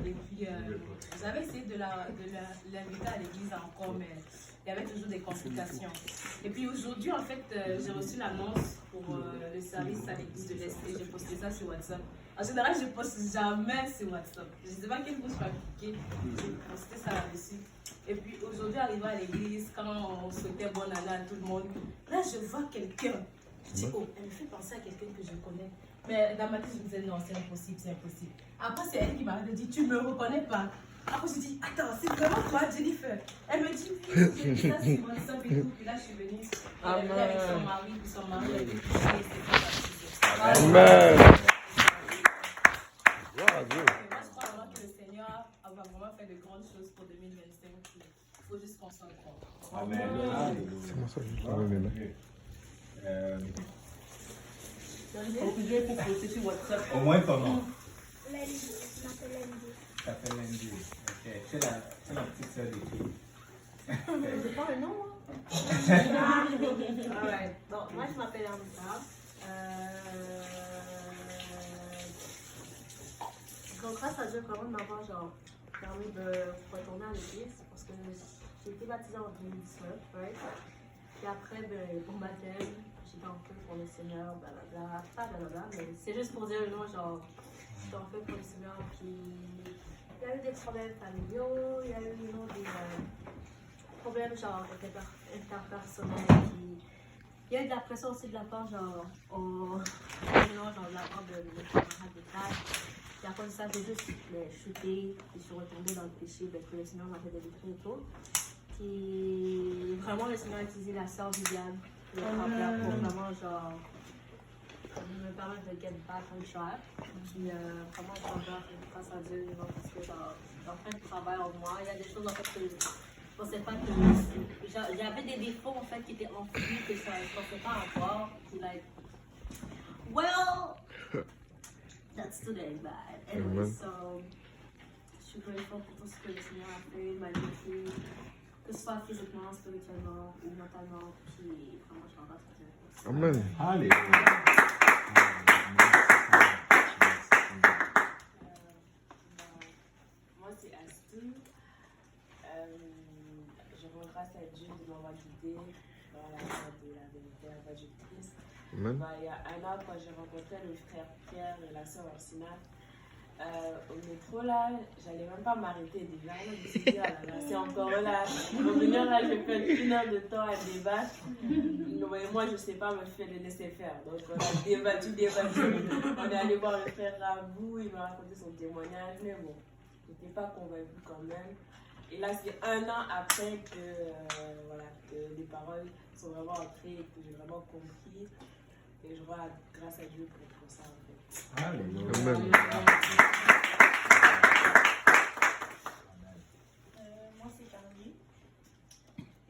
Et puis, j'avais essayé de l'inviter à l'église encore, mais il y avait toujours des complications. Et puis aujourd'hui, en fait, j'ai reçu l'annonce pour le service à l'église de l'Est et j'ai posté ça sur WhatsApp. En général, je ne poste jamais sur WhatsApp. Je ne sais pas quelle bouche je vais cliquer. J'ai posté ça là-dessus. Et puis aujourd'hui, arrivé à l'église, quand on souhaitait bonne année à tout le monde, là, je vois quelqu'un. Je dis, oh, elle me fait penser à quelqu'un que je connais. Mais dans ma tête, je me disais, non, c'est impossible, c'est impossible. Après, c'est elle qui m'a dit, tu ne me reconnais pas. Après, je dis, attends, c'est vraiment toi, Jennifer. Elle me dit, oui, j'ai vu ça sur WhatsApp et tout. Puis là, je suis venue. Elle était avec son mari, puis son mari avait touché, c'était pas Amen. Moi, je crois vraiment que le Seigneur va vraiment faire de grandes choses pour 2025. Il faut juste qu'on s'en croit. Amen. C'est moi ça, je travaille mes mains. Aujourd'hui, il faut poster sur WhatsApp. Au moins comment? Lundi, je m'appelle Lundi. Ça fait lundi. Ok. C'est la petite sœur de qui? J'ai pas un nom, moi. Alright. Bon, moi, je m'appelle Anita. Grâce à Dieu, vraiment, de m'avoir permis de retourner à l'église parce que j'ai été baptisée en 2019, right? Puis après, pour ma thèse, j'étais en feu pour le Seigneur, blablabla, pas blablabla, mais c'est juste pour dire, non, j'étais en feu pour le Seigneur, puis il y a eu des problèmes familiaux, il y a eu, des problèmes, interpersonnels, puis il y a eu de la pression aussi de la part, de la part de mes camarades de classe. Et à cause de ça, j'ai juste chuté, je suis retombée dans le péché, que le Seigneur m'a fait délivrer et tout. Puis vraiment, le Seigneur a utilisé la sœur Viviane pour vraiment, me permettre de get back on track. Puis vraiment, grâce à Dieu, parce que j'en fais du travail en moi. Il y a des choses en fait que je ne pensais pas que j'avais des défauts en fait qui étaient enfouis, que je ne pensais pas avoir. Puis like, well, that's today, bad. Anyway, so, je suis grateful pour tout ce que le Seigneur a fait, m'a vécu, que ce soit physiquement, spirituellement ou mentalement, puis vraiment, je m'en vais très bien. Amen. Alléluia. Moi, c'est Astou. Je rends grâce à Dieu de m'avoir guidée dans la voie de la vérité, la voie du Christ. Amen. Il y a un an, quand j'ai rencontré le frère Pierre et la sœur Arsina, au métro, là, j'allais même pas m'arrêter déjà. Là, je me suis dit, ah là là, c'est encore là. Revenir là, je perds 1 heure de temps à débattre. Non, mais moi, je sais pas me faire le laisser faire. Donc, on a débattu. On est allé voir le frère Rabou, il m'a raconté son témoignage, mais bon, je n'étais pas convaincue quand même. Et là, c'est 1 an après que les paroles sont vraiment entrées et que j'ai vraiment compris. Et je vois grâce à Dieu pour ça, en fait. Alléluia. Amen. Moi, c'est Carly.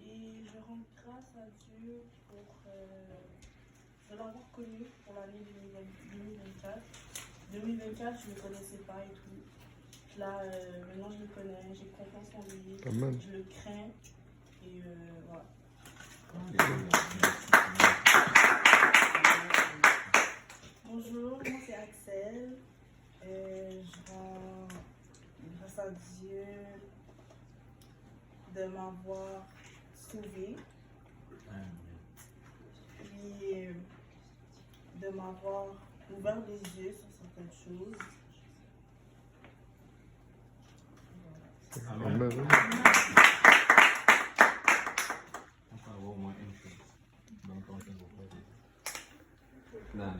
Et je rends grâce à Dieu pour de l'avoir connu pour l'année 2024. 2024, je ne le connaissais pas et tout. Là, maintenant, je le connais, j'ai confiance en lui, Amen. je le crains. Et voilà. Bonjour, moi c'est Axel. Je rends grâce à Dieu de m'avoir sauvé et de m'avoir ouvert les yeux sur certaines choses. Amen. Amen. On peut avoir au moins une chose. Donc, on peut vous poser. Non.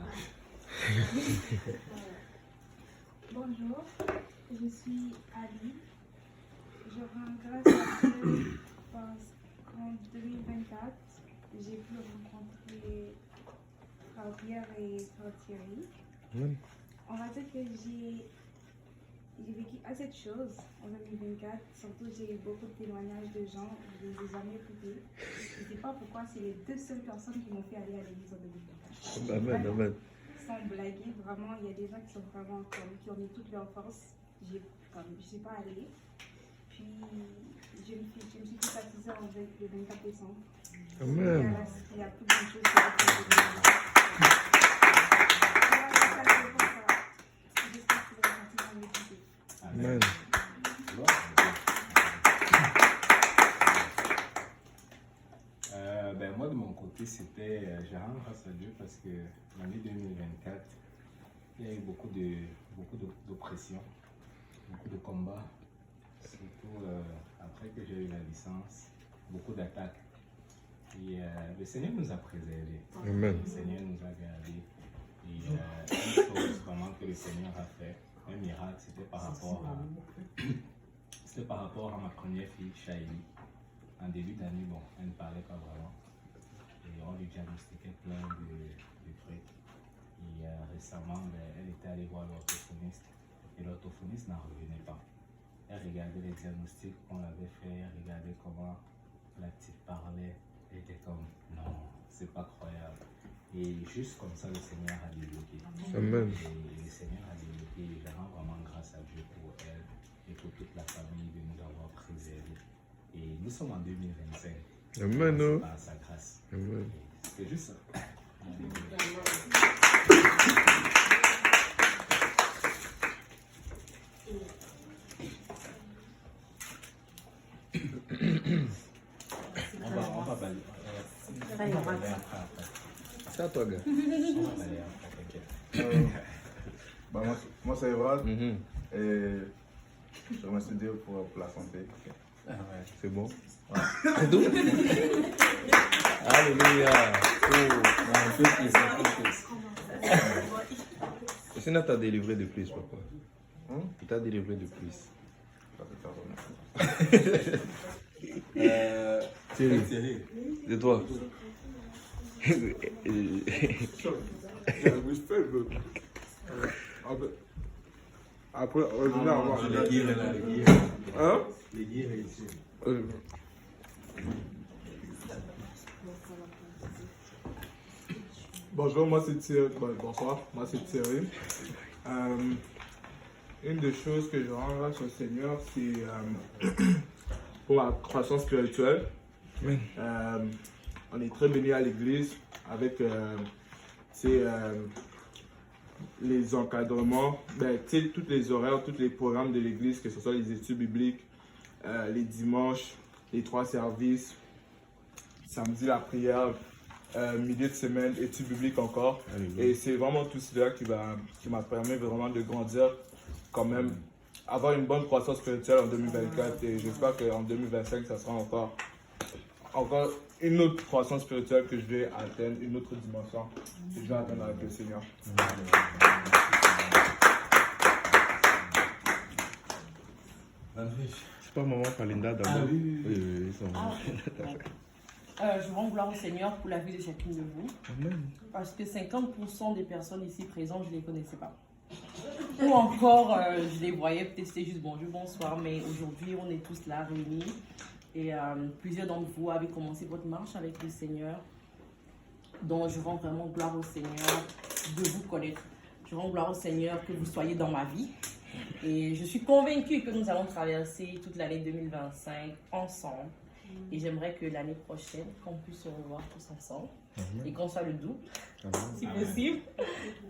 Bonjour, je suis Ali. Je rends grâce à Dieu parce qu'en 2024, j'ai pu rencontrer Frère Pierre et Frère Thierry. Amen. On va dire que j'ai vécu assez de choses en 2024. Surtout, j'ai eu beaucoup de témoignages de gens, je les ai jamais écoutés. Je ne sais pas pourquoi, c'est les 2 seules personnes qui m'ont fait aller à l'église en 2024. Amen. Amen. Sans blaguer, vraiment, il y a des gens qui sont vraiment qui ont mis toute leur force. Je suis pas allée. Puis, je me suis fait baptiser le 24 décembre. Amen. Il y a toutes les choses qui ont été J'espère que vous allez continuer à m'écouter. Amen. côté, c'était, je rends grâce à Dieu parce que l'année 2024, il y a eu beaucoup d'oppression, beaucoup de combats, surtout après que j'ai eu la licence, beaucoup d'attaques. Et le Seigneur nous a préservés. Amen. Le Seigneur nous a gardés. Et une chose vraiment que le Seigneur a fait, un miracle, c'était par rapport à ma première fille, Shaili. En début d'année, bon, elle ne parlait pas vraiment. Et on lui diagnostiquait plein de trucs. Et récemment, elle était allée voir l'orthophoniste. Et l'orthophoniste n'en revenait pas. Elle regardait les diagnostics qu'on avait fait, elle regardait comment la petite parlait. Elle était comme, non, c'est pas croyable. Et juste comme ça, le Seigneur a débloqué. Amen. Et le Seigneur a débloqué. Et je rends vraiment grâce à Dieu pour elle et pour toute la famille de nous avoir préservés. Et nous sommes en 2025. Amen. C'est par sa grâce. Amen. C'est juste ça. On va balayer. C'est à toi, gars. On va balayer après, t'inquiète. Moi c'est Evrald et je remercie Dieu pour la santé. Ah ouais. C'est bon? C'est tout? Alléluia. Le Seigneur t'a délivré de plus, papa. Il t'a délivré de plus. Thierry, c'est toi. Après, revenez à moi. Les guillemets là, les guillemets. Hein? Les guillemets ici. Bonjour, moi c'est Thierry. Bonsoir, moi c'est Thierry. Une des choses que je rends grâce au Seigneur, c'est pour la croissance spirituelle. On est très bénis à l'église avec les encadrements, tous les horaires, tous les programmes de l'église, que ce soit les études bibliques, les dimanches, les 3 services, samedi la prière, milieu de semaine, études bibliques encore. Et c'est vraiment tout cela qui m'a permis vraiment de grandir, quand même, avoir une bonne croissance spirituelle en 2024. Et j'espère qu'en 2025, ça sera encore une autre croissance spirituelle que je vais atteindre, une autre dimension que je vais atteindre avec le Seigneur. C'est pas maman Palinda d'abord? Ah oui. Oui, ils sont Je rends gloire au Seigneur pour la vie de chacune de vous. Amen. Parce que 50% des personnes ici présentes, je ne les connaissais pas. Ou encore, je les voyais, peut-être c'était juste bonjour, bonsoir, mais aujourd'hui, on est tous là réunis. Et plusieurs d'entre vous avez commencé votre marche avec le Seigneur. Donc, je rends vraiment gloire au Seigneur de vous connaître. Je rends gloire au Seigneur que vous soyez dans ma vie. Et je suis convaincue que nous allons traverser toute l'année 2025 ensemble. Et j'aimerais que l'année prochaine, qu'on puisse se revoir tous ensemble. Et qu'on soit le doux, si possible.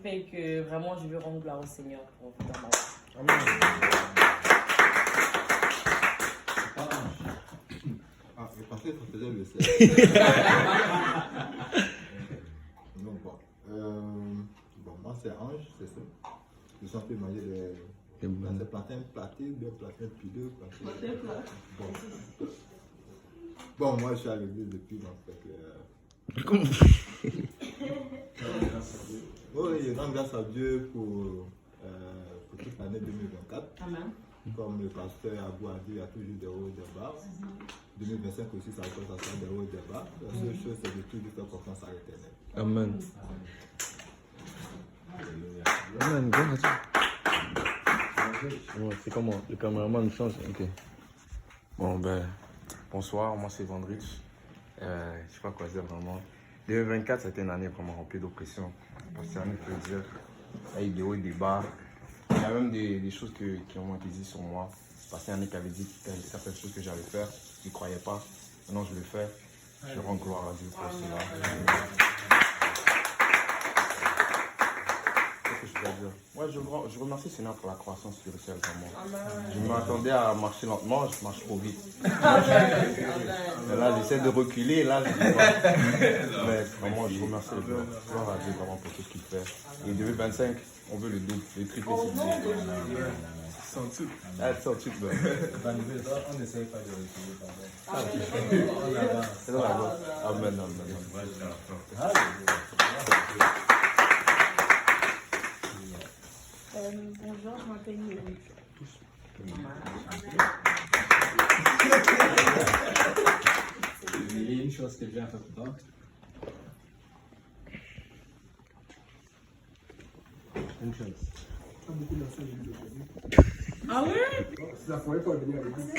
Fait que vraiment, je veux rendre gloire au Seigneur pour vous dans ma vie. Amen. Ah, je pensais qu'on faisait le cercle. Non, bon. Bon, moi c'est Ange, c'est ça. Je suis en train de manger des plantains platés, des plantains pileux. Bon, moi je suis à l'église depuis, donc oui, je rends grâce à Dieu pour toute l'année 2024. Amen. Comme le pasteur Abou a dit, il y a toujours des hauts et des bas. 2025 aussi, ça sera des hauts et des bas. La seule chose, c'est de toujours faire confiance à l'Éternel. Amen. Amen. Bon, c'est comment? Le caméraman change. Ok. Bon, bonsoir, moi c'est Vandrich. Je sais pas quoi dire vraiment. 2024, c'était une année vraiment remplie d'oppression. Parce que l'année peut dire, il y a eu des hauts et des bas. Il y a même des choses qui ont été dites sur moi. Parce qu'il y en a qui avaient dit certaines choses que j'allais faire, qui ne croyaient pas. Maintenant, je le fais. Je rends gloire à Dieu pour cela. que je dois dire? Moi, je remercie le Seigneur pour la croissance spirituelle, vraiment. Je m'attendais à marcher lentement, je marche trop vite. Mais là, j'essaie de reculer, et là, je dis pas. Mais vraiment, je remercie le Seigneur. Gloire à Dieu, vraiment, pour tout ce qu'il fait. Et 2025, on veut le double, le triple, c'est bien. Sans tout. Ah, sans tout, ben. On n'essaye pas de reculer, pardon. On avance. C'est dans la voix. Amen, amen. Bonjour, je m'appelle Mélanie. Il y a une chose que Dieu a fait pour toi. Une chose. Ah ouais? C'est la première fois que je viens à l'église.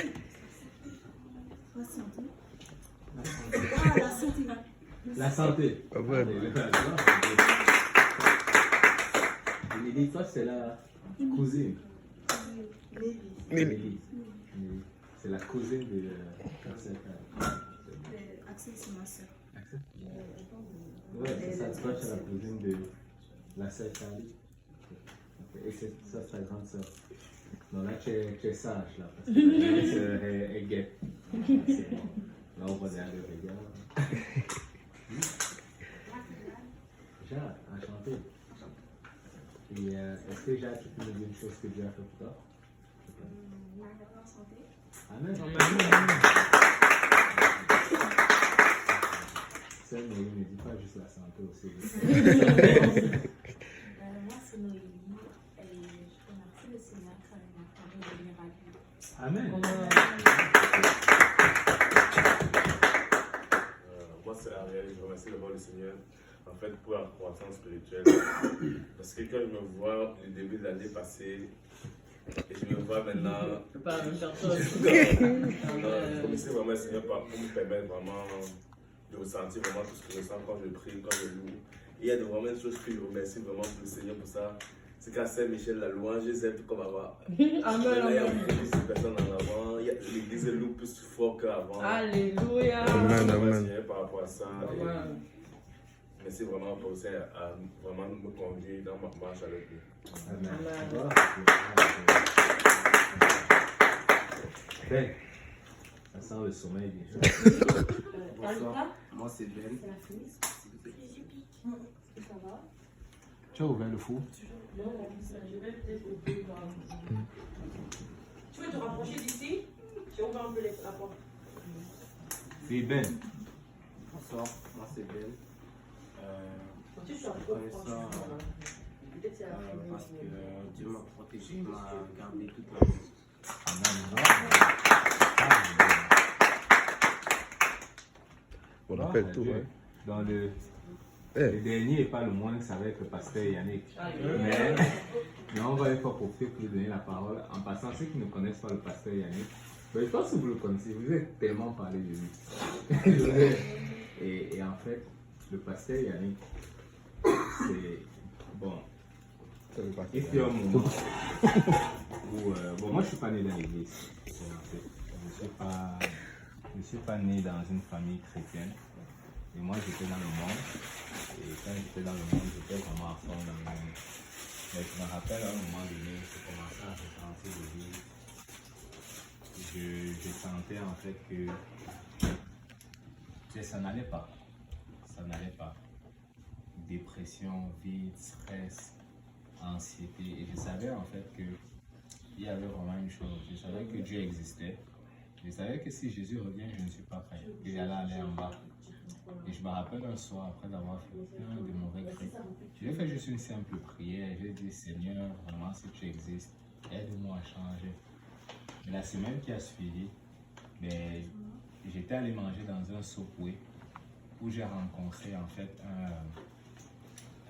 La santé. La santé. Ah ouais. Lily, toi, c'est la cousine. Lily. C'est la cousine de Axel. Axel, c'est ma soeur. Axel? Ouais, c'est ça. Toi, tu es la cousine de la sœur Charlie. Et c'est ça, ta grande sœur. Non, là, tu es sage, là. Parce que la grande sœur est gay. C'est bon. Là, on va aller le regard. Jacques, enchanté. Et est-ce que Jacques, tu peux nous dire une chose que Dieu a fait pour toi? La santé. Amen. Ça, mais il ne dit pas juste la santé aussi. Moi, c'est Noélie et je remercie le Seigneur qui m'a permis de venir à lui. Amen. Moi, c'est Ariel. Je remercie d'abord le Seigneur en fait pour la croissance spirituelle. Parce que quand je me vois le début de l'année passée et je me vois maintenant. C'est pas la même personne. Je remercie vraiment le Seigneur pour me permettre vraiment de ressentir vraiment tout ce que je ressens quand je prie, quand je loue. Et il y a vraiment une chose que je remercie vraiment pour le Seigneur pour ça. C'est qu'à Saint-Michel, la louange, c'est comme avant. Amen. Il y a plus de personnes en avant. L'église loue plus fort qu'avant. Alléluia. Amen, amen. Par rapport à ça. Amen. Merci vraiment pour ça, à vraiment me conduire dans ma marche avec lui. Amen. Ça sent le sommeil déjà. Bonsoir, moi c'est Ben. C'est la frise. Ça va? Tu as ouvert le four? Non, je vais peut-être ouvrir. Tu veux te rapprocher d'ici? J'ai ouvert un peu la porte. Oui, Ben. Bonsoir, moi c'est Ben. Tu Je connais ça parce que Dieu m'a protégé, m'a gardé toute la vie. On appelle tout, hein. Dans le dernier et pas le moins, ça va être le pasteur Yannick. Mais on va une fois profiter pour lui donner la parole. En passant, ceux qui ne connaissent pas le pasteur Yannick, mais je pense que vous le connaissez, vous avez tellement parlé de lui. et en fait, le pasteur Yannick, c'est bon. Il fait un moment où, bon, moi je suis pas né dans l'église. Je suis pas né dans une famille chrétienne. Et moi j'étais dans le monde. Et quand j'étais dans le monde, j'étais vraiment à fond dans le monde. Mais je me rappelle à un moment donné, j'ai commencé à ressentir de vie. Je sentais en fait que ça n'allait pas. Ça n'allait pas. Dépression, vide, stress, anxiété. Et je savais en fait qu'il y avait vraiment une chose. Je savais que Dieu existait. Je savais que si Jésus revient, je ne suis pas prêt. Il allait aller en bas. Et je me rappelle un soir, après avoir fait plein de mauvais cris, j'ai fait juste une simple prière. J'ai dit, Seigneur, vraiment, si tu existes, aide-moi à changer. Mais la semaine qui a suivi, j'étais allé manger dans un Subway où j'ai rencontré en fait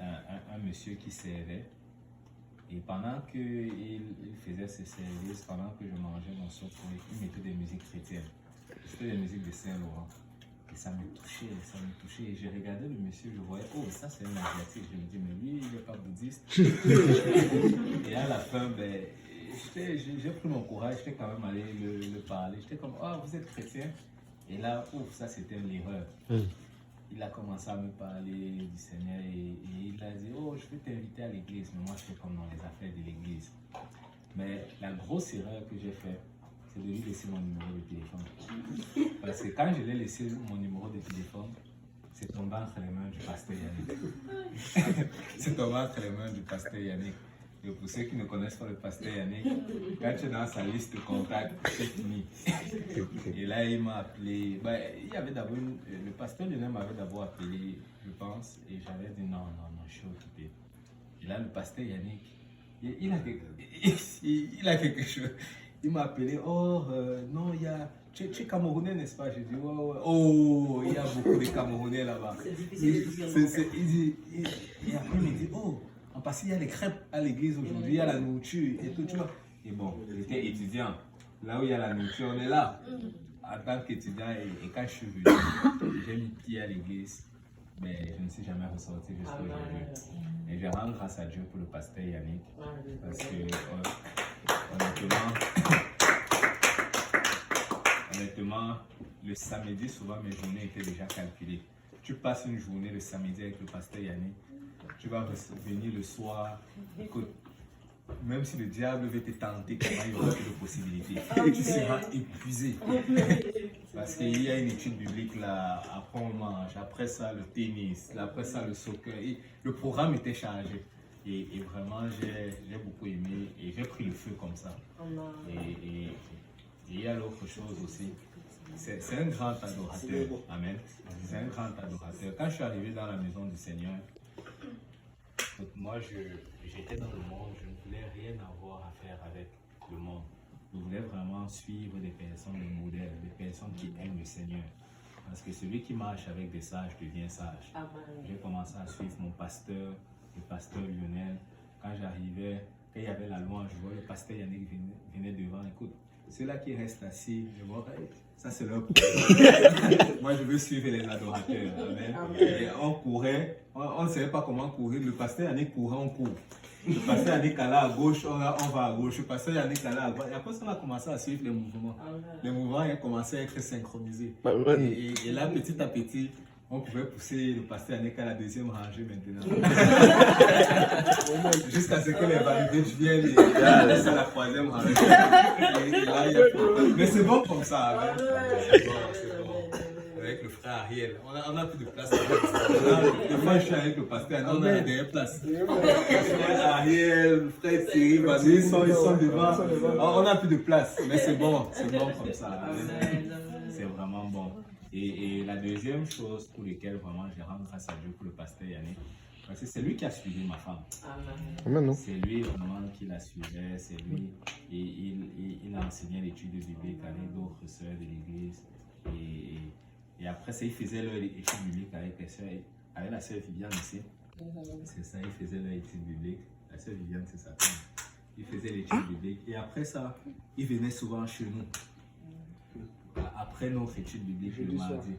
un monsieur qui servait. Et pendant qu'il faisait ses services, pendant que je mangeais mon Subway, il mettait des musiques chrétiennes. C'était des musiques de Saint-Laurent. Et ça me touchait, ça me touchait. Et j'ai regardé le monsieur, je voyais, oh, ça c'est un asiatique. Je me dis, mais lui, il n'est pas bouddhiste. Et à la fin, j'ai pris mon courage, j'étais quand même allé le parler. J'étais comme, oh, vous êtes chrétien? Et là, ouf, ça c'était une erreur. il a commencé à me parler du Seigneur et il a dit, oh, je vais t'inviter à l'église. Mais moi, je fais comme dans les affaires de l'église. Mais la grosse erreur que j'ai faite, c'est de lui laisser mon numéro de téléphone. Parce que quand je l'ai laissé mon numéro de téléphone, c'est tombé entre les mains du pasteur Yannick. C'est tombé entre les mains du pasteur Yannick. Et pour ceux qui ne connaissent pas le pasteur Yannick, quand tu es dans sa liste de contacts, c'est fini. Et là, il m'a appelé. Il y avait d'abord le pasteur lui-même m'avait d'abord appelé, je pense, et j'avais dit non, je suis occupé. Et là, le pasteur Yannick, il a quelque chose. Il m'a appelé, non, il y a. Tu es Camerounais, n'est-ce pas? J'ai dit, ouais. Oh, il y a beaucoup de Camerounais là-bas. C'est difficile. Et après, il me dit, parce qu'il y a les crêpes à l'église aujourd'hui, il y a la nourriture et tout, tu vois. Et bon, j'étais étudiant. Là où il y a la nourriture, on est là. En tant qu'étudiant, et quand je suis venu, j'ai mis pied à l'église. Mais je ne suis jamais ressorti jusqu'à aujourd'hui. Et je rends grâce à Dieu pour le pasteur Yannick. Parce que, honnêtement, le samedi, souvent mes journées étaient déjà calculées. Tu passes une journée le samedi avec le pasteur Yannick, tu vas venir le soir. Écoute, même si le diable veut te tenter, comment il y aura plus de possibilités, tu seras épuisé. Parce qu'il y a une étude biblique là, après on mange, après ça le tennis, après ça le soccer. Et le programme était chargé. Et vraiment, j'ai beaucoup aimé et j'ai pris le feu comme ça. Et il y a l'autre chose aussi. C'est un grand adorateur. Amen. C'est un grand adorateur. Quand je suis arrivé dans la maison du Seigneur, moi j'étais dans le monde, je ne voulais rien avoir à faire avec le monde. Je voulais vraiment suivre des personnes, des modèles, des personnes qui aiment le Seigneur. Parce que celui qui marche avec des sages devient sage. J'ai commencé à suivre mon pasteur, le pasteur Lionel. Quand j'arrivais, quand il y avait la louange, je vois le pasteur Yannick venait devant. Écoute, ceux-là qui restent assis, je vois, ça c'est leur problème. Moi je veux suivre les adorateurs. Amen. Et on courait, on ne savait pas comment courir. Le pasteur Yannick courait, on court. Le pasteur Yannick allait à gauche, on va à gauche. Le pasteur Yannick allait à droite. Et après on a commencé à suivre les mouvements. Les mouvements ont commencé à être synchronisés. Et là, petit à petit, on pouvait pousser le pasteur Yannick à la deuxième rangée maintenant. Jusqu'à ce que les validés viennent et laissent à la troisième rangée. Et là, mais c'est bon comme ça. Hein? C'est bon. Avec le frère Ariel, on a plus de place. Moi, je suis avec le pasteur, on a la dernière place. Le frère Ariel, le frère Thierry, ils sont devant. On n'a plus de place, mais c'est bon comme ça. C'est vraiment bon. Et la deuxième chose pour laquelle vraiment je rends grâce à Dieu pour le pasteur Yannick, parce que c'est lui qui a suivi ma femme. C'est lui vraiment qui la suivait, c'est lui. Et il a enseigné l'étude biblique avec d'autres sœurs de l'église. Et après ça, il faisait leur étude biblique avec les sœurs, avec la sœur Viviane aussi. C'est ça, il faisait leur étude biblique. La sœur Viviane, c'est sa femme. Il faisait l'étude biblique. Et après ça, il venait souvent chez nous. Après notre étude biblique le mardi.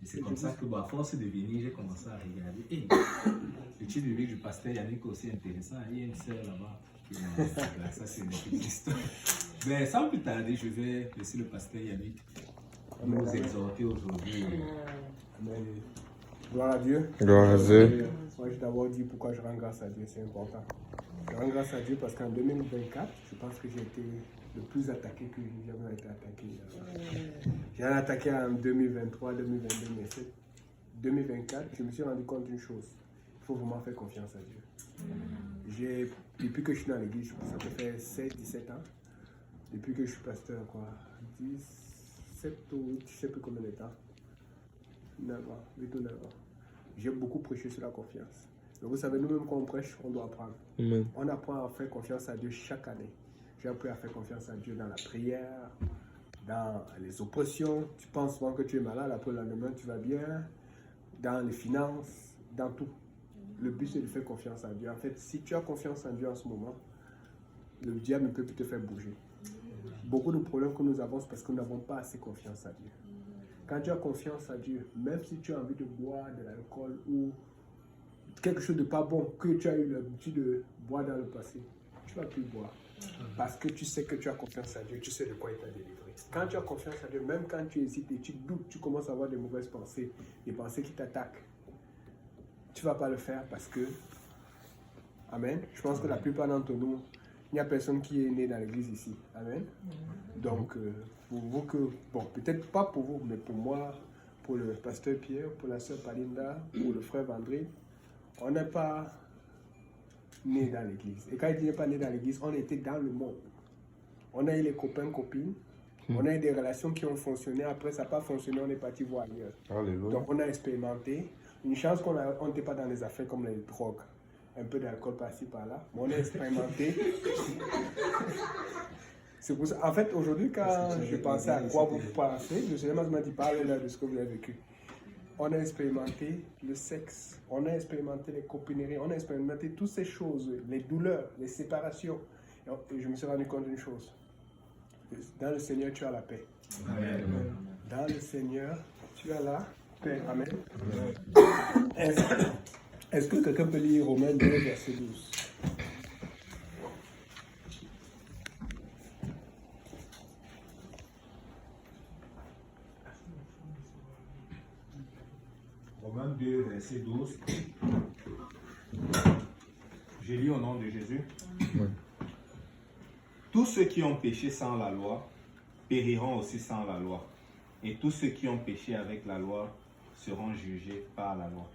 Et c'est comme ça que, à force de venir, j'ai commencé à regarder. Hey, l'étude biblique du pasteur Yannick aussi intéressant. Il y a une sœur là-bas. Ça, c'est une petite histoire. Mais sans plus tarder, je vais laisser le pasteur Yannick nous exhorter aujourd'hui. Gloire à Dieu. Gloire à Dieu. Moi, je d'abord dit pourquoi je rends grâce à Dieu, c'est important. Je rends grâce à Dieu parce qu'en 2024, je pense que j'ai été le plus attaqué que j'ai jamais été attaqué. J'ai attaqué en 2023, 2022, mais c'est 2024, je me suis rendu compte d'une chose. Il faut vraiment faire confiance à Dieu. Depuis que je suis dans l'église, ça fait 16-17 ans. Depuis que je suis pasteur, 17 ou je ne sais plus combien de temps. 9 ans, 8 ou 9 ans. J'ai beaucoup prêché sur la confiance. Mais vous savez, nous-mêmes quand on prêche, on doit apprendre. On apprend à faire confiance à Dieu chaque année. J'ai appris à faire confiance à Dieu dans la prière, dans les oppressions. Tu penses souvent que tu es malade, après le lendemain tu vas bien. Dans les finances, dans tout. Le but c'est de faire confiance à Dieu. En fait, si tu as confiance en Dieu en ce moment, le diable ne peut plus te faire bouger. Beaucoup de problèmes que nous avons, c'est parce que nous n'avons pas assez confiance à Dieu. Quand tu as confiance à Dieu, même si tu as envie de boire de l'alcool ou quelque chose de pas bon que tu as eu l'habitude de boire dans le passé, tu ne vas plus boire. Parce que tu sais que tu as confiance à Dieu, tu sais de quoi il t'a délivré. Quand tu as confiance à Dieu, même quand tu hésites et tu doutes, tu commences à avoir des mauvaises pensées, des pensées qui t'attaquent, tu ne vas pas le faire parce que... Amen. Je pense que la plupart d'entre nous, il n'y a personne qui est né dans l'église ici. Amen. Donc, pour vous que... Bon, peut-être pas pour vous, mais pour moi, pour le pasteur Pierre, pour la sœur Palinda, pour le frère Vandré, on n'est pas né dans l'église. Et quand il n'est pas né dans l'église, on était dans le monde. On a eu les copains, copines. On a eu des relations qui ont fonctionné. Après, ça n'a pas fonctionné, on est parti voir ailleurs. Alléluia. Donc, on a expérimenté. Une chance qu'on n'était pas dans les affaires comme les drogues. Un peu d'alcool par-ci, par-là. Mais on a expérimenté. C'est pour ça. En fait, aujourd'hui, quand je pensais à quoi vous pensez, le Seigneur m'a dit, parlez-là de ce que vous avez vécu. On a expérimenté le sexe, on a expérimenté les copineries, on a expérimenté toutes ces choses, les douleurs, les séparations. Et je me suis rendu compte d'une chose. Dans le Seigneur, tu as la paix. Amen. Dans le Seigneur, tu as la paix. Amen. Est-ce que quelqu'un peut lire Romains 2, verset 12? Romains 2, verset 12. Je lis au nom de Jésus. Oui. Tous ceux qui ont péché sans la loi périront aussi sans la loi. Et tous ceux qui ont péché avec la loi seront jugés par la loi.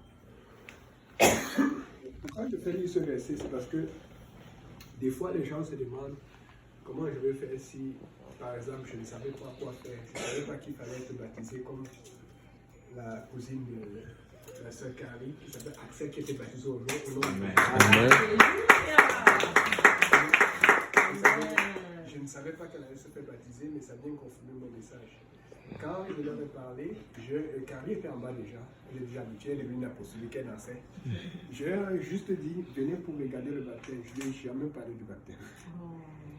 Pourquoi je fais lire ce verset? C'est parce que des fois les gens se demandent comment je vais faire si, par exemple, je ne savais pas quoi faire. Je ne savais pas qu'il fallait être baptisé comme la cousine de la sœur Carrie qui s'appelle Axel qui était baptisée au nom de Amen. Je ne savais pas qu'elle allait se faire baptiser, mais ça vient confirmer mon message. Quand je leur ai parlé, Carrie était en bas déjà, elle est déjà habituée, elle est venue apostolique, elle enseigne. Je leur ai juste dit, venez pour regarder le baptême. Je lui ai jamais parlé du baptême.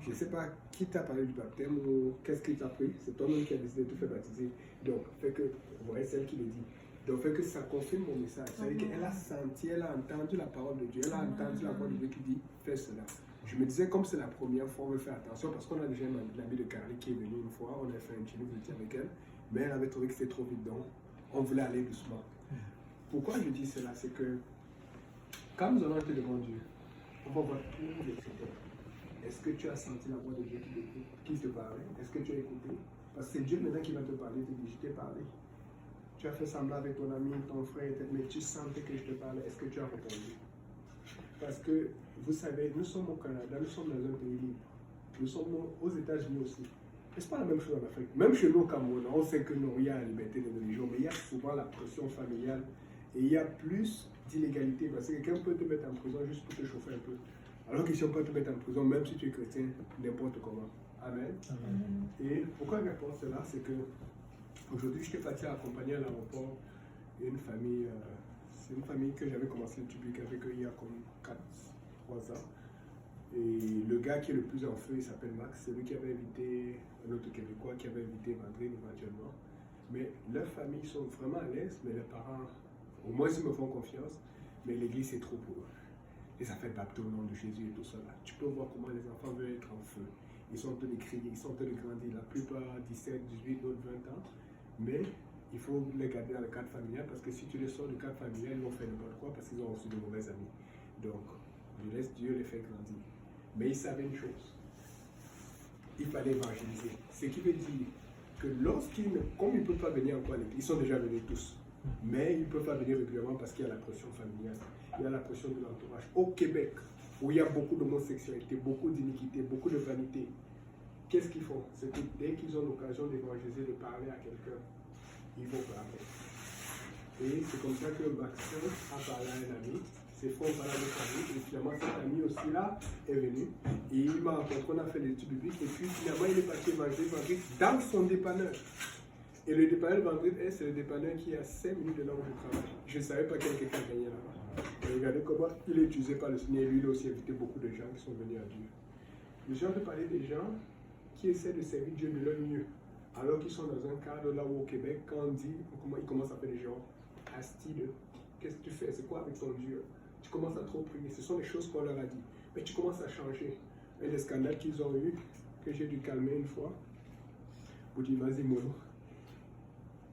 Je ne sais pas qui t'a parlé du baptême ou qu'est-ce qui t'a pris. C'est toi-même qui as décidé de te faire baptiser. Donc, fait que, vous voyez, c'est elle qui le dit. Donc, fait que ça confirme mon message. C'est-à-dire qu'elle a senti, elle a entendu la parole de Dieu, elle a entendu la voix de Dieu qui dit, fais cela. Je me disais, comme c'est la première fois, on veut faire attention parce qu'on a déjà l'ami de Carly qui est venu une fois, on a fait un chili avec elle, mais elle avait trouvé que c'était trop vite, donc on voulait aller doucement. Pourquoi je dis cela? C'est que quand nous allons être devant Dieu, on va voir tous les critères. Est-ce que tu as senti la voix de Dieu qui te parlait? Est-ce que tu as écouté? Parce que c'est Dieu maintenant qui va te parler, te dit, je t'ai parlé. Tu as fait semblant avec ton ami, ton frère, mais tu sentais que je te parlais. Est-ce que tu as répondu? Parce que, vous savez, nous sommes au Canada, nous sommes dans un pays libre. Nous sommes aux États-Unis aussi. Mais ce n'est pas la même chose en Afrique. Même chez nous au Cameroun, on sait que non, il y a la liberté de religion, mais il y a souvent la pression familiale et il y a plus d'illégalité. Parce que quelqu'un peut te mettre en prison juste pour te chauffer un peu. Alors qu'ici, on peut te mettre en prison, même si tu es chrétien, n'importe comment. Amen. Amen. Et pourquoi je réponds cela? C'est que aujourd'hui, je t'ai parti accompagner à l'aéroport une famille. C'est une famille que j'avais commencé le public avec eux il y a comme 3 ans. Et le gars qui est le plus en feu, il s'appelle Max. C'est lui qui avait invité un autre Québécois qui avait invité Vandrine éventuellement. Mais leurs familles sont vraiment à l'aise, mais leurs parents, au moins ils me font confiance, mais l'église c'est trop pour eux. Les affaires baptêmes au nom de Jésus et tout ça là. Tu peux voir comment les enfants veulent être en feu. Ils sont en train de crier, ils sont en train de grandir. La plupart 17, 18, d'autres 20 ans. Mais il faut les garder dans le cadre familial parce que si tu les sors du cadre familial, ils vont faire n'importe quoi parce qu'ils ont reçu de mauvais amis. Donc, je laisse Dieu les faire grandir. Mais ils savaient une chose. Il fallait évangéliser. Ce qui veut dire que comme ils ne peuvent pas venir encore à l'église, ils sont déjà venus tous. Mais ils ne peuvent pas venir régulièrement parce qu'il y a la pression familiale. Il y a la pression de l'entourage. Au Québec, où il y a beaucoup d'homosexualité, beaucoup d'iniquité, beaucoup de vanité, qu'est-ce qu'ils font? C'est que dès qu'ils ont l'occasion d'évangéliser, de parler à quelqu'un, ils vont parler. Et c'est comme ça que Maxime a parlé à un ami, ses frères ont parlé à notre ami, et finalement cet ami aussi là est venu, et il m'a rencontré, on a fait des études bibliques, et puis finalement il est parti évangéliser dans son dépanneur. Et le dépanneur Vandrine, c'est le dépanneur qui est à 5 minutes de là où je travaille. Je ne savais pas qu'il y avait quelqu'un qui gagnait là-bas. Et regardez comment il est utilisé par le Seigneur, et lui il a aussi invité beaucoup de gens qui sont venus à Dieu. Les gens veulent parler des gens qui essaient de servir Dieu de leur mieux. Alors qu'ils sont dans un cadre là où au Québec, quand on dit, ils commencent à faire des gens astides. Qu'est-ce que tu fais? C'est quoi avec ton Dieu? Tu commences à trop prier. Ce sont les choses qu'on leur a dit. Mais tu commences à changer. un des scandales qu'ils ont eu, que j'ai dû calmer une fois. Vous dites, vas-y, Mono.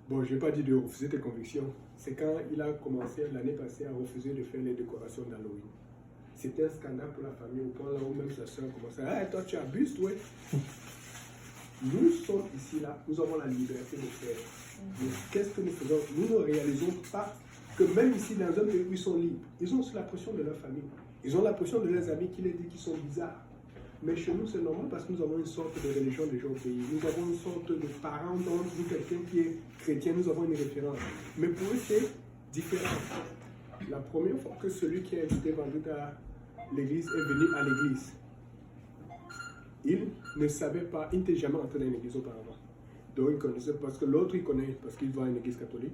Bon, je n'ai pas dit de refuser tes convictions. C'est quand il a commencé l'année passée à refuser de faire les décorations d'Halloween. C'était un scandale pour la famille, au point là où même sa soeur commençait à dire, hey, toi tu abuses, toi. Nous sommes ici, là, nous avons la liberté de faire. Mais qu'est-ce que nous faisons? Nous ne réalisons pas que même ici, dans un pays où ils sont libres, ils ont aussi la pression de leur famille. Ils ont la pression de leurs amis qui les disent qu'ils sont bizarres. Mais chez nous, c'est normal parce que nous avons une sorte de religion déjà au pays. Nous avons une sorte de parent, donc quelqu'un qui est chrétien, nous avons une référence. Mais pour eux, c'est différent. La première fois que celui qui a invité Vendredi à l'église est venu à l'église, il ne savait pas, il n'était jamais entré dans une église auparavant. Donc il connaissait, parce que l'autre il connaît, parce qu'il va à une église catholique.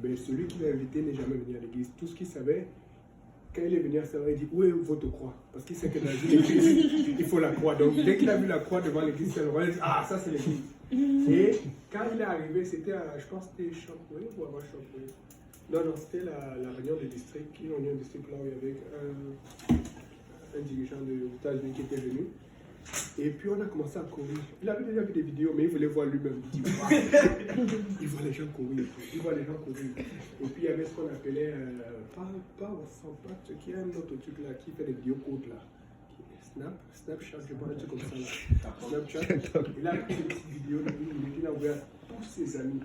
Mais celui qui l'a invité n'est jamais venu à l'église. Tout ce qu'il savait, quand il est venu à Sarah, il dit, où est votre croix? Parce qu'il sait que dans une église, il faut la croix. Donc dès qu'il a vu la croix devant l'église, il a dit, ah, ça c'est l'église. Et quand il est arrivé, c'était à, je pense que c'était Chokwe ou avant Chokwe. Non, c'était la réunion des districts, une réunion de district là où il y avait un dirigeant des États-Unis qui était venu. Et puis on a commencé à courir. Il avait déjà vu des vidéos, mais il voulait voir lui-même. Il dit, wow. Il voit les gens courir. Il voit les gens courir. Et puis il y avait ce qu'on appelait, pas Impact, qui est un autre truc là, qui fait des vidéos courtes là. Snapchat, je pense un truc comme ça là. Snapchat. Il a pris des petites vidéos de 1 minute, il a ouvert à tous ses amis.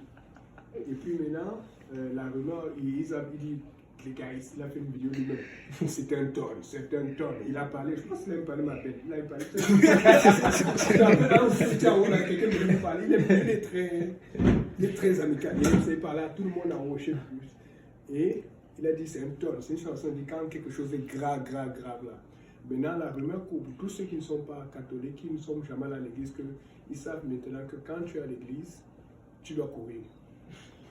Et puis maintenant, la rumeur, il dit, les gars, il a fait une vidéo lui-même. C'était un tonne. Il a parlé, je pense qu'il a même parlé ma peine. Il a parlé. Quelqu'un veut lui parler. Il est très amical. Il s'est parlé à tout le monde à rocher plus. Et il a dit c'est un tonne. C'est une chanson qui dit quand quelque chose est grave là. Maintenant, la rumeur court pour tous ceux qui ne sont pas catholiques, qui ne sont jamais allés à l'église, qu'ils savent maintenant que quand tu es à l'église, tu dois courir.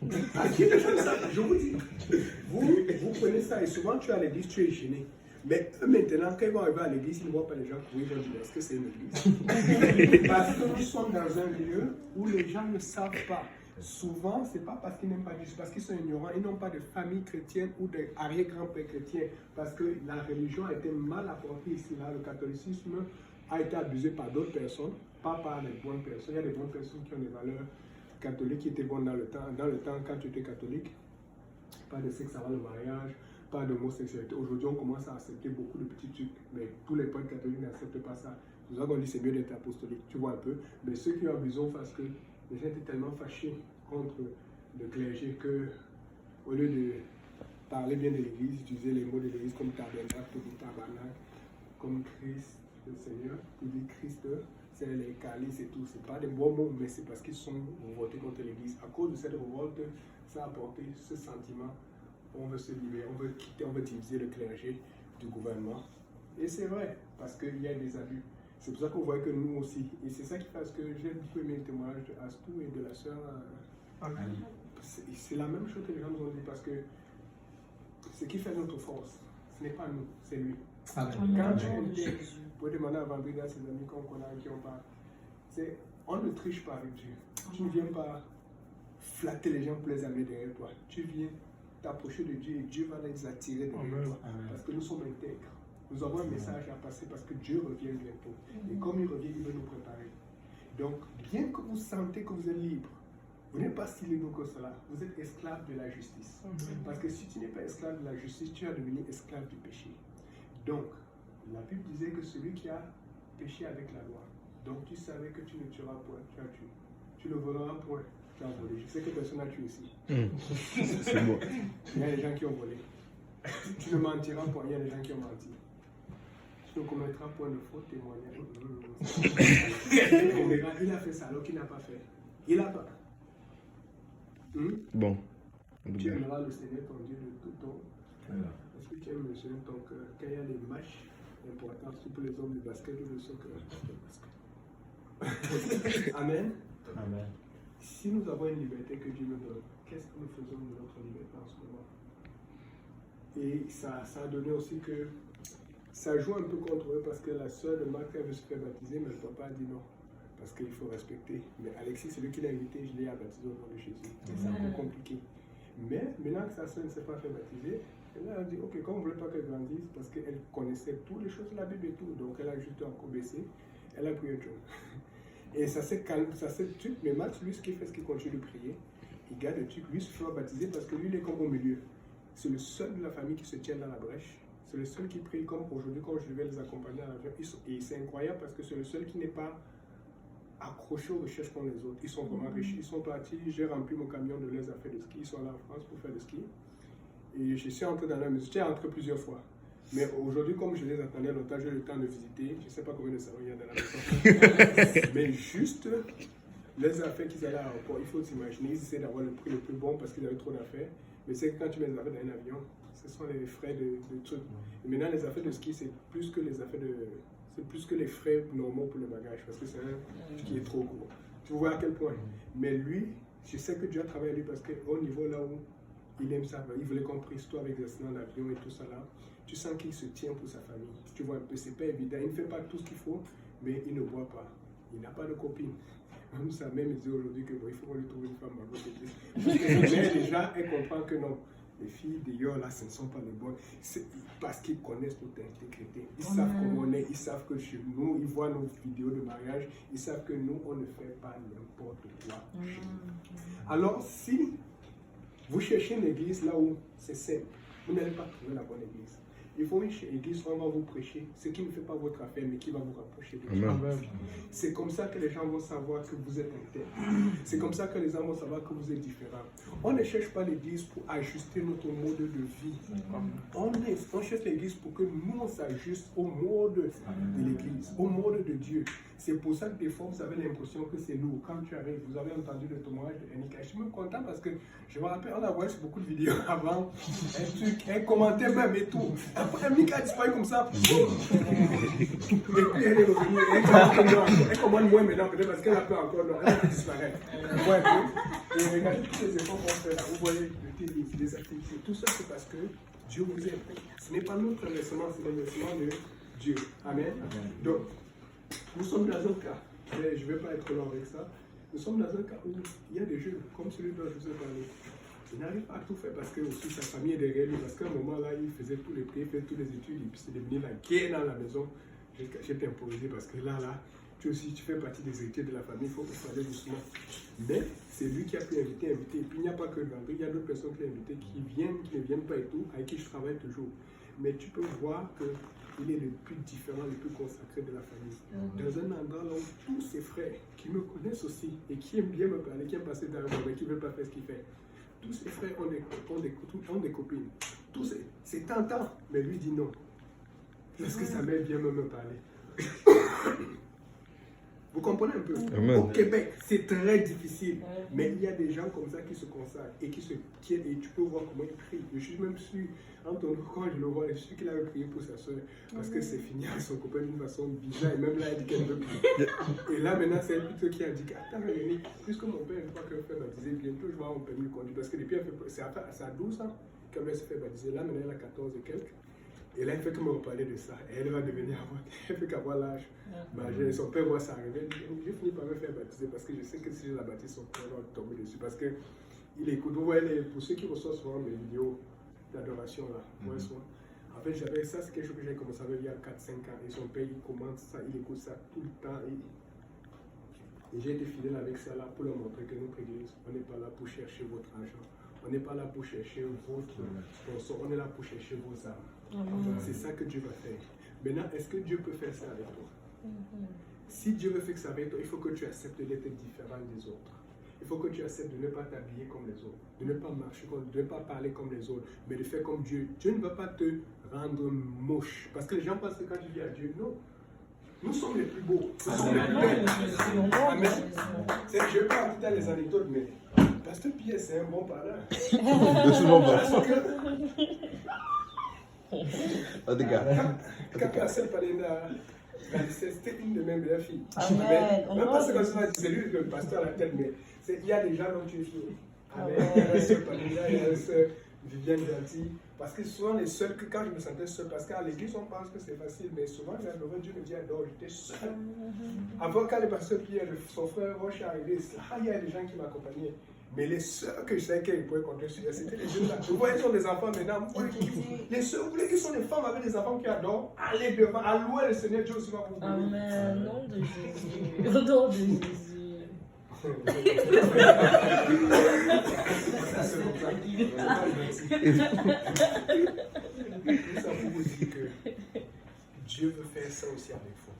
Je vous dis, vous prenez ça et souvent tu es à l'église, tu es gêné. Mais eux maintenant, quand ils vont arriver à l'église, ils ne voient pas les gens courir, ils vont dire est-ce que c'est une église? Parce que nous sommes dans un lieu où les gens ne savent pas. Souvent, ce n'est pas parce qu'ils n'aiment pas Dieu, c'est parce qu'ils sont ignorants. Ils n'ont pas de famille chrétienne ou d'arrière-grand-père chrétien. Parce que la religion a été mal apportée ici. Là. Le catholicisme a été abusé par d'autres personnes, pas par les bonnes personnes. Il y a des bonnes personnes qui ont des valeurs catholiques qui étaient bonnes dans le temps. Dans le temps, quand tu étais catholique, pas de sexe avant le mariage, pas d'homosexualité. Aujourd'hui, on commence à accepter beaucoup de petits trucs. Mais tous les prêtres catholiques n'acceptent pas ça. C'est pour ça qu'on dit c'est mieux d'être apostolique. Tu vois un peu. Mais ceux qui ont abusé parce que les gens étaient tellement fâchés contre le clergé que, au lieu de parler bien de l'église, utiliser les mots de l'église comme tabernacle, comme Christ, le Seigneur, il dit Christ, c'est les calices et tout. C'est pas des bons mots, mais c'est parce qu'ils sont révoltés contre l'église. À cause de cette révolte, ça a apporté ce sentiment. On veut se libérer, on veut quitter, on veut diviser le clergé du gouvernement. Et c'est vrai, parce qu'il y a des abus. C'est pour ça qu'on voit que nous aussi, et c'est ça qui fait que j'ai beaucoup aimé le témoignage de Astou et de la sœur. C'est la même chose que les gens nous ont dit, parce que ce qui fait notre force, ce n'est pas nous, c'est lui. Quand tu peux demander à Vendredi à ses amis qu'on connaît, qui ont pas, on ne triche pas avec Dieu. Tu ne viens pas flatter les gens pour les amener derrière toi. Tu viens t'approcher de Dieu et Dieu va les attirer derrière toi. Parce que nous sommes intègres. Nous avons un message à passer parce que Dieu revient bientôt. Et comme il revient, il veut nous préparer. Donc, bien que vous sentez que vous êtes libre, vous n'êtes pas si libre que cela. Vous êtes esclave de la justice. Parce que si tu n'es pas esclave de la justice, tu vas devenir esclave du péché. Donc, la Bible disait que celui qui a péché avec la loi, donc tu savais que tu ne tueras point, tu as tué. Tu ne voleras point, tu as volé. Je sais que personne n'a tué ici. C'est bon. Il y a des gens qui ont volé. Tu ne mentiras point, il y a des gens qui ont menti. Tu ne commettras point de faux témoignages. Il a fait ça alors qu'il n'a pas fait. Il n'a pas. Bon. Tu aimeras le Seigneur ton Dieu de tout ton. Est-ce que tu aimes le Seigneur ton cœur? Quand il y a des matchs importants, surtout pour les hommes du basket ou du soccer. Amen. Amen. Si nous avons une liberté que Dieu nous donne, qu'est-ce que nous faisons de notre liberté en ce moment? Et ça a donné aussi que ça joue un peu contre eux parce que la soeur de Marc veut se faire baptiser, mais le papa a dit non. Parce qu'il faut respecter. Mais Alexis, c'est lui qui l'a invité, je l'ai baptisé au nom de Jésus. C'est un peu compliqué. Mais maintenant que sa soeur ne s'est pas fait baptiser, Et là, elle a dit, ok, comme on ne voulait pas qu'elle grandisse, parce qu'elle connaissait toutes les choses de la Bible et tout, donc elle a juste encore baissé, elle a pris autre chose. Et ça s'est calme, ça s'est truc, mais Max, lui, ce qu'il fait, c'est qu'il continue de prier. Il garde le truc, lui, se fait baptiser parce que lui, il est comme au milieu. C'est le seul de la famille qui se tient dans la brèche. C'est le seul qui prie comme aujourd'hui, quand je devais les accompagner à l'avion. Et c'est incroyable parce que c'est le seul qui n'est pas accroché aux recherches comme les autres. Ils sont vraiment riches. Ils sont partis, j'ai rempli mon camion de leurs affaires de ski. Ils sont là en France pour faire du ski. Et je suis entré dans la maison. J'étais entré plusieurs fois. Mais aujourd'hui, comme je les attendais longtemps, j'ai eu le temps de visiter. Je ne sais pas combien de salons il y a dans la maison. Mais juste les affaires qu'ils allaient à l'aéroport, il faut s'imaginer, ils essaient d'avoir le prix le plus bon parce qu'ils avaient trop d'affaires. Mais c'est que quand tu mets les affaires dans un avion, ce sont les frais de trucs. Et maintenant, les affaires de ski, c'est plus que les affaires de... C'est plus que les frais normaux pour le bagage parce que c'est un truc qui est trop gros. Tu vois à quel point. Mais lui, je sais que Dieu a travaillé à lui parce qu'au niveau là où il aime ça, il voulait qu'on prie toi avec des accidents d'avion et tout ça là. Tu sens qu'il se tient pour sa famille. Tu vois un peu, c'est pas évident. Il ne fait pas tout ce qu'il faut, mais il ne boit pas. Il n'a pas de copine. Même sa mère me dit aujourd'hui que bon, il faut qu'on lui trouve une femme à côté. Parce que mais déjà, elle comprend que non. Les filles d'ailleurs là, ce ne sont pas les bonnes. Parce qu'ils connaissent notre intégrité. Ils savent comment on est. Ils savent que chez nous, ils voient nos vidéos de mariage. Ils savent que nous, on ne fait pas n'importe quoi. Alors, si vous cherchez une église là où c'est simple, vous n'allez pas trouver la bonne église. Il faut une église où on va vous prêcher ce qui ne fait pas votre affaire, mais qui va vous rapprocher de Dieu. C'est comme ça que les gens vont savoir que vous êtes intègre. C'est comme ça que les gens vont savoir que vous êtes différents. On ne cherche pas l'église pour ajuster notre mode de vie. On cherche l'église pour que nous, on s'ajuste au mode de l'église, au mode de Dieu. C'est pour ça que des fois, vous avez l'impression que c'est lourd. Quand tu arrives, vous avez entendu le témoignage de Annika. Je suis même content parce que je me rappelle, on a vu beaucoup de vidéos avant. Elle commentait même et tout. Après, Annika a disparu comme ça. Et puis, elle est revenue. Elle commande moins maintenant, peut-être parce qu'elle a peur encore. Non, elle va disparaître. Ouais, et regardez tous les efforts qu'on fait là. Vous voyez le télé, les activités. Tout ça, c'est parce que Dieu vous aime. Ce n'est pas notre investissement, c'est l'investissement de Dieu. Amen. Donc, nous sommes dans un cas, je ne vais pas être long avec ça, nous sommes dans un cas où il y a des jeunes, comme celui dont je vous ai parlé. Il n'arrive pas à tout faire parce que aussi sa famille est derrière lui, parce qu'à un moment là, il faisait tous les prix, il faisait toutes les études, et puis c'est devenu la guerre dans la maison. J'étais improvisé parce que là, tu aussi, tu fais partie des héritiers de la famille, il faut que tu fasses doucement. Mais c'est lui qui a pu inviter, et puis il n'y a pas que Landry, il y a d'autres personnes qui l'ont invité, qui viennent, qui ne viennent pas et tout, avec qui je travaille toujours. Mais tu peux voir que il est le plus différent, le plus consacré de la famille. Dans un endroit là où tous ses frères qui me connaissent aussi et qui aiment bien me parler, qui aiment passer derrière moi, mais qui ne veulent pas faire ce qu'il fait. Tous ses frères ont des copines. C'est tentant, mais lui dit non. Parce que sa mère vient me parler. Vous comprenez un peu? Au Québec, c'est très difficile. Mais il y a des gens comme ça qui se consacrent et qui se tiennent. Et tu peux voir comment ils prient. Je suis même sûr, quand je le vois, je suis sûr qu'il avait prié pour sa soeur. Parce que c'est fini avec son copain d'une façon bizarre. Et même là, elle dit qu'elle veut prier. Et là, maintenant, c'est elle plutôt qui a dit attends, Yannick, puisque mon père, je crois qu'elle fait baptiser, bientôt je vais avoir mon permis de conduire. Parce que depuis, c'est à 12 ans qu'elle se fait baptiser. Là, maintenant, elle a 14 et quelques. Et là, il fait que me reparler de ça. Et elle va devenir avant. Elle fait qu'avoir l'âge. Son père voit ça arriver. J'ai fini par me faire baptiser parce que je sais que si je la baptise, son père va tomber dessus. Parce qu'il écoute. Vous voyez, pour ceux qui reçoivent souvent mes vidéos d'adoration, là, en fait, ça, c'est quelque chose que j'ai commencé avec il y a 4-5 ans. Et son père, il commence ça, il écoute ça tout le temps. Et j'ai été fidèle avec ça là pour leur montrer que notre église, on n'est pas là pour chercher votre argent. On n'est pas là pour chercher votre sponsor, on est là pour chercher vos âmes. C'est ça que Dieu va faire. Maintenant, est-ce que Dieu peut faire ça avec toi? Si Dieu veut faire ça avec toi, il faut que tu acceptes d'être différent des autres. Il faut que tu acceptes de ne pas t'habiller comme les autres, de ne pas marcher de ne pas parler comme les autres, mais de faire comme Dieu. Dieu ne va pas te rendre moche. Parce que les gens pensent que quand tu dis à Dieu, non. Nous sommes les plus beaux. Nous sommes les plus belles. Amen. Je ne vais pas raconter les anecdotes, mais Pasteur Pierre, c'est un bon parleur. Quand personne parlait c'était une de mes meilleures filles. Même pas ce que c'est lui le pasteur à la tête, mais il y a des gens dont tu es fier. Il y a la sœur Palinda, il y a la sœur Viviane Gentil. Parce que souvent les seuls, que quand je me sentais seul, parce qu'à l'église on pense que c'est facile, mais souvent Dieu me dit adore, j'étais seul. Avant quand le pasteur Pierre, son frère Roche est arrivé, il y a des gens qui m'accompagnaient. Mais les sœurs que je sais qu'ils pouvaient compter sur elles, c'était les jeunes là. Vous voyez, ils sont des enfants maintenant. Les sœurs, vous voulez qu'ils sont des femmes avec des enfants qui adorent aller devant, à louer le Seigneur Dieu aussi va vous. Amen. Nom de Jésus. Au nom de Jésus. Ça pour vous dire que Dieu veut faire ça aussi avec vous.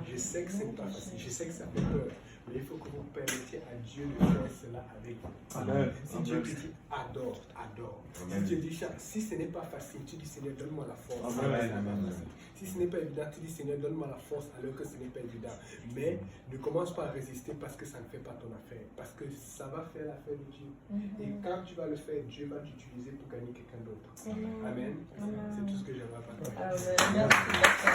Je sais que ce n'est pas facile, je sais que ça fait peur, mais il faut que vous permettiez à Dieu de faire cela avec vous. Amen. Si Dieu te dit adore, adore. Si Dieu dit si ce n'est pas facile, tu dis Seigneur, donne-moi la force. Amen. Si ce n'est pas évident, tu dis Seigneur, donne-moi la force alors que ce n'est pas évident. Mais ne commence pas à résister parce que ça ne fait pas ton affaire. Parce que ça va faire l'affaire de Dieu. Et quand tu vas le faire, Dieu va t'utiliser pour gagner quelqu'un d'autre. Amen. C'est tout ce que j'avais à partager. Amen. Merci.